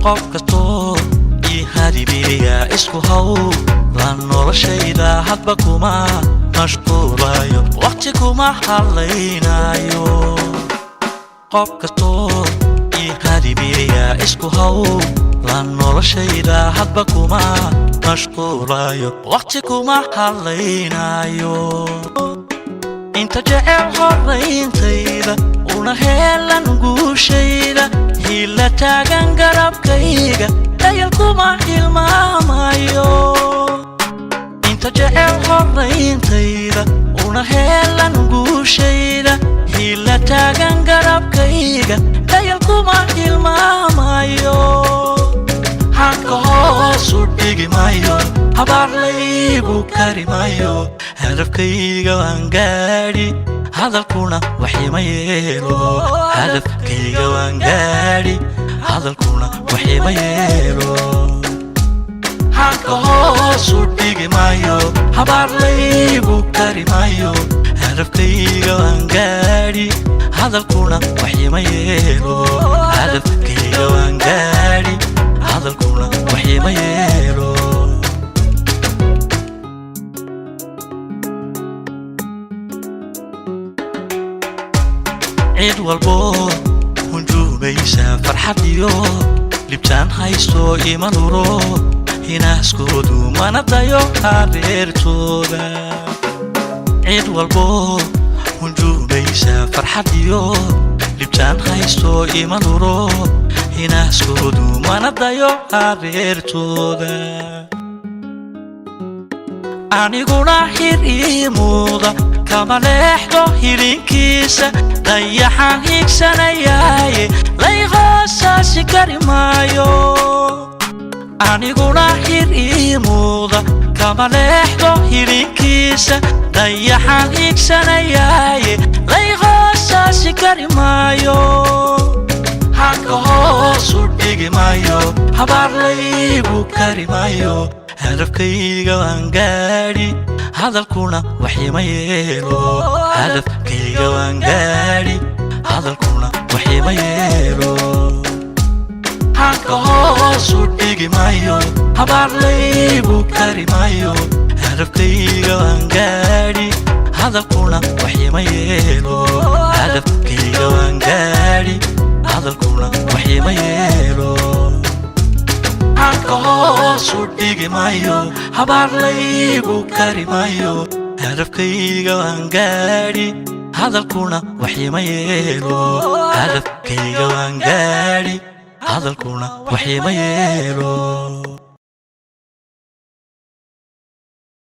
qof kasto ii hadibiya isku haw la noloshayda hadba kuma mashquulayo waqti kuma halaynayo qof kasto ii hadibiya isku haw la noloshayda hadba kuma mashquulayo waqti kuma halaynayo inta jecel horayntayda una helan guushayda hila taagan garabkayga dayal kuma hilmaamayo inta jecel horayntayda una helan guushayda hila taagan garabkayga dayal kuma hilmaamayo hanka hoosu dhigi mayo habaar laygu kari mayo hadafkayga waan gaadhi hadalkuna waxima yeelo hadafkayga waan gaadhi hadalkuna waxima yeelo hanka hoosu dhigi mayo habaar laygu kari mayo hadafkayga waan gaadhi hadalkuna waxima yeelo hadafkayga waan gaadhi hadalkuna waxima yeelo عيد والبو هنجوميسا فرحتيو لبتان هايستو إيمان ورو هنا سكودو ما نبدايو هاريرتودا عيد والبو هنجوميسا فرحتيو لبتان هايستو إيمان ورو هنا سكودو ما نبدايو هاريرتودا aniguna hir ii muuda kama leexdo hilinkiisa dayaxaan higsanayaaye lay hoosaasi kari maayo aniguna hir ii muuda kama leexdo hilinkiisa dayaxaan higsanayaaye lay hoosaasi kari maayo hanka hoosu dhigi mayo habaar laygu kari mayo hadafkayga waan gaadhi hadalkuna waxima yeelo hadafkayga waan gaadhi hadalkuna waxima yeelo hanka hoosu dhigi mayo habaar laygu kari mayo hadafkayga waan gaadhi hadalkuna waxima yeelo hadafkayga waan gaadhi hadalkuna waxima yeelo hanka hoosu dhigi mayo habaar laygu kari mayo hadafkayga waan gaadhi hadalkuna waxima yeelo hadafkayga waan gaadhi hadalkuna waxima yeelo